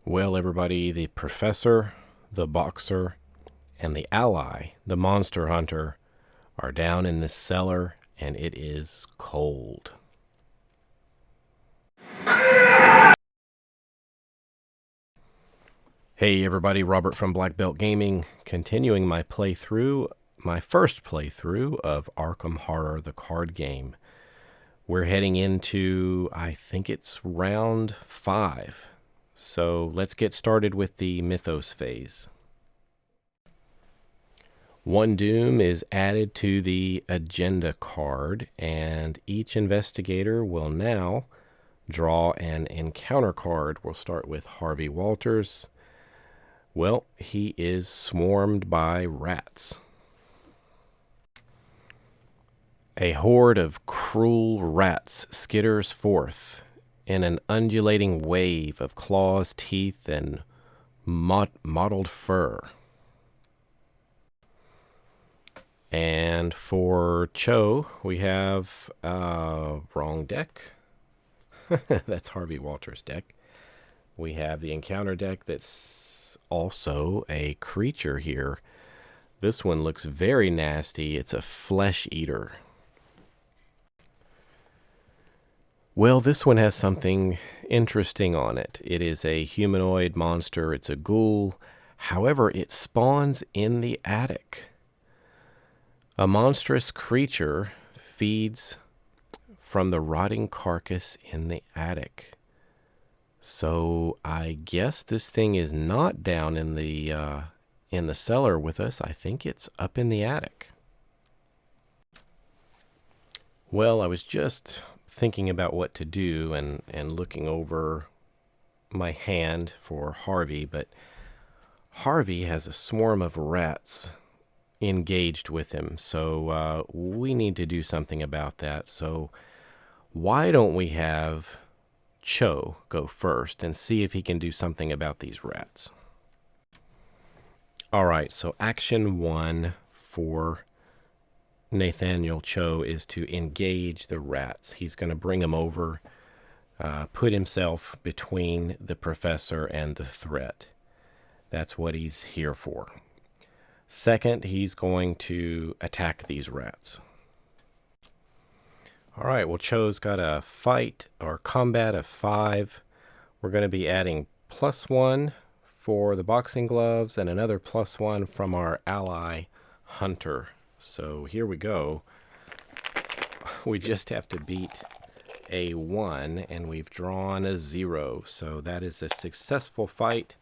Well, everybody, the professor, the boxer, and the ally, the monster hunter, are down in the cellar, and it is cold. Hey everybody, Robert from Black Belt Gaming, continuing my first playthrough of Arkham Horror, the card game. We're heading into, I think it's round 5. So let's get started with the Mythos phase. One doom is added to the agenda card, and each investigator will now draw an encounter card. We'll start with Harvey Walters. Well, he is swarmed by rats. A horde of cruel rats skitters forth in an undulating wave of claws, teeth, and mottled fur. And for Cho, we have wrong deck. That's Harvey Walters' deck. We have the encounter deck that's also a creature here. This one looks very nasty. It's a flesh eater. Well, this one has something interesting on it. It is a humanoid monster. It's a ghoul. However, it spawns in the attic. A monstrous creature feeds from the rotting carcass in the attic. So I guess this thing is not down in the cellar with us. I think it's up in the attic. Well, I was just thinking about what to do and looking over my hand for Harvey, but Harvey has a swarm of rats engaged with him, so we need to do something about that. So why don't we have Cho go first and see if he can do something about these rats? All right, so action 1 for Nathaniel Cho is to engage the rats. He's going to bring them over, put himself between the professor and the threat. That's what he's here for. Second, he's going to attack these rats. All right, well, Cho's got a fight or combat of 5. We're going to be adding +1 for the boxing gloves and another +1 from our ally, Hunter. So here we go. We just have to beat a 1, and we've drawn a 0. So that is a successful fight.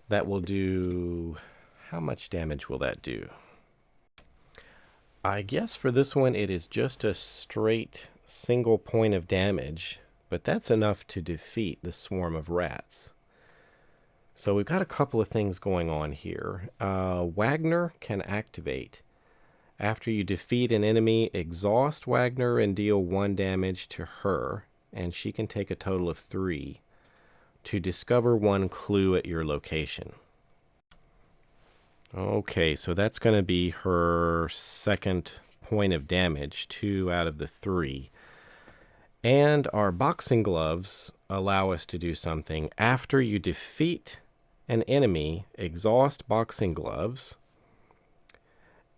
That will do... How much damage will that do? I guess for this one it is just a straight single point of damage, but that's enough to defeat the swarm of rats. So we've got a couple of things going on here. Wagner can activate. After you defeat an enemy, exhaust Wagner and deal 1 damage to her, and she can take a total of 3 to discover 1 clue at your location. Okay, so that's going to be her second point of damage, 2 out of the 3. And our boxing gloves allow us to do something. After you defeat an enemy, exhaust boxing gloves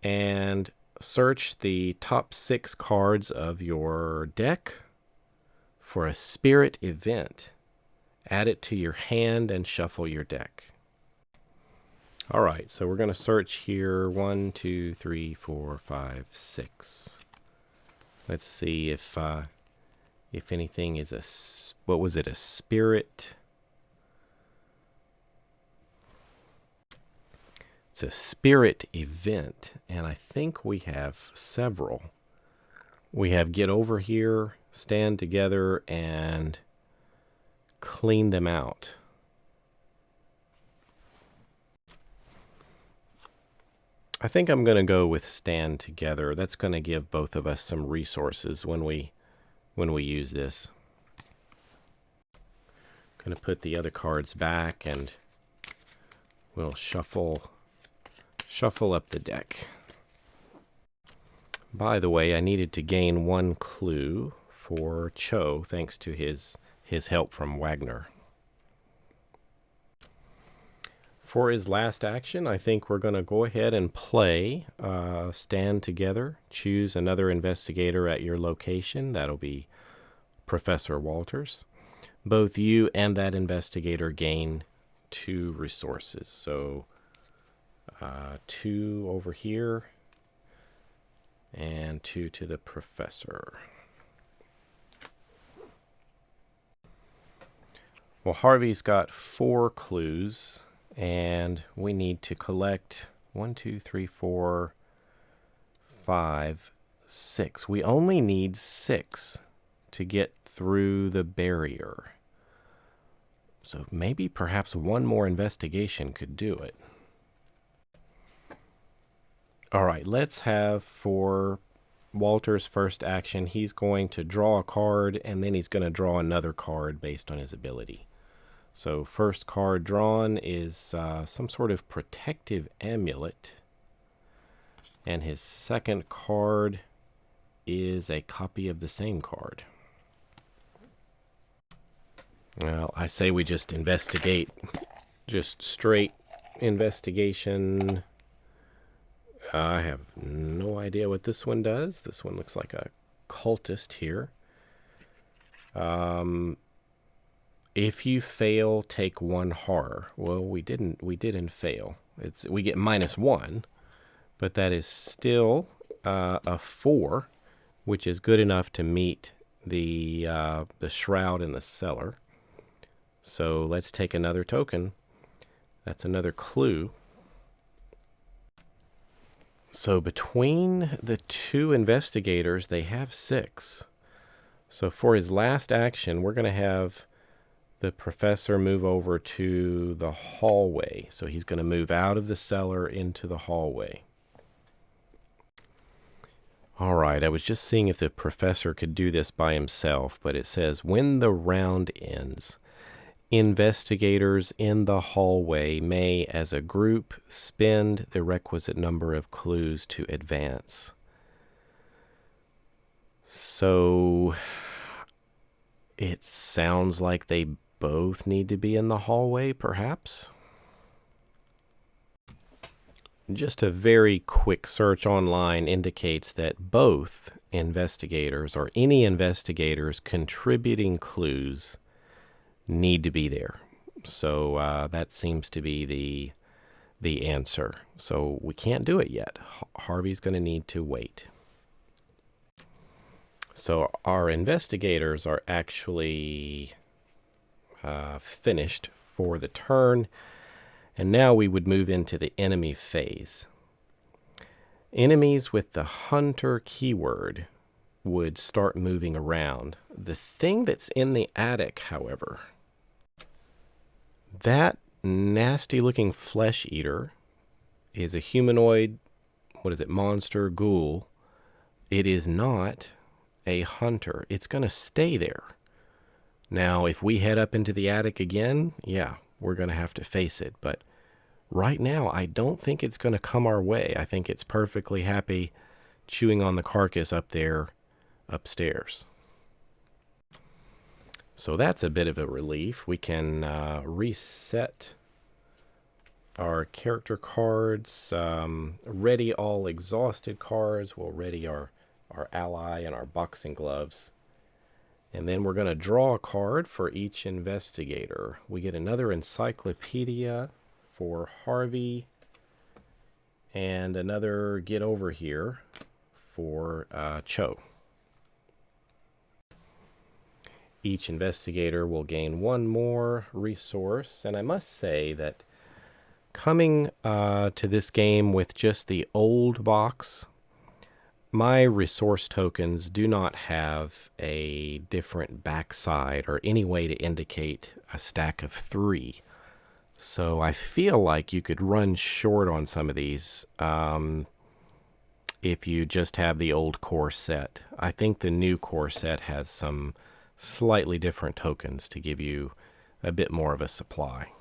and search the top 6 cards of your deck for a spirit event. Add it to your hand and shuffle your deck. All right, so we're going to search here 1, 2, 3, 4, 5, 6. Let's see if anything is a, what was it, a spirit? It's a spirit event, and I think we have several. We have get over here, stand together, and clean them out. I think I'm going to go with stand together. That's going to give both of us some resources when we use this. Going to put the other cards back, and we'll shuffle up the deck. By the way, I needed to gain 1 clue for Cho thanks to his help from Wagner. For his last action, I think we're going to go ahead and play Stand Together. Choose another investigator at your location. That'll be Professor Walters. Both you and that investigator gain 2 resources. So 2 over here and 2 to the professor. Well, Harvey's got 4 clues, and we need to collect 1, 2, 3, 4, 5, 6. We only need 6 to get through the barrier. So maybe perhaps one more investigation could do it. All right, let's have for Walter's first action, he's going to draw a card, and then he's going to draw another card based on his ability. So first card drawn is some sort of protective amulet. And his second card is a copy of the same card. Well, I say we just investigate. Just straight investigation. I have no idea what this one does. This one looks like a cultist here. If you fail, take 1 horror. Well, we didn't fail. We get -1, but that is still a 4, which is good enough to meet the shroud in the cellar. So let's take another token. That's another clue. So between the 2 investigators, they have 6. So for his last action, we're going to have the professor move over to the hallway. So he's going to move out of the cellar into the hallway. All right, I was just seeing if the professor could do this by himself, but it says, when the round ends, investigators in the hallway may, as a group, spend the requisite number of clues to advance. So it sounds like they both need to be in the hallway, perhaps? Just a very quick search online indicates that both investigators, or any investigators contributing clues, need to be there. So that seems to be the answer. So we can't do it yet. Harvey's going to need to wait. So our investigators are actually finished for the turn. And now we would move into the enemy phase. Enemies with the hunter keyword would start moving around. The thing that's in the attic, however, that nasty looking flesh eater is a humanoid, monster, ghoul. It is not a hunter. It's going to stay there. Now, if we head up into the attic again, yeah, we're going to have to face it. But right now, I don't think it's going to come our way. I think it's perfectly happy chewing on the carcass up there upstairs. So that's a bit of a relief. We can reset our character cards. Ready all exhausted cards. We'll ready our ally and our boxing gloves. And then we're going to draw a card for each investigator. We get another encyclopedia for Harvey and another get over here for Cho. Each investigator will gain 1 more resource. And I must say that coming to this game with just the old box, my resource tokens do not have a different backside or any way to indicate a stack of 3. So I feel like you could run short on some of these if you just have the old core set. I think the new core set has some slightly different tokens to give you a bit more of a supply.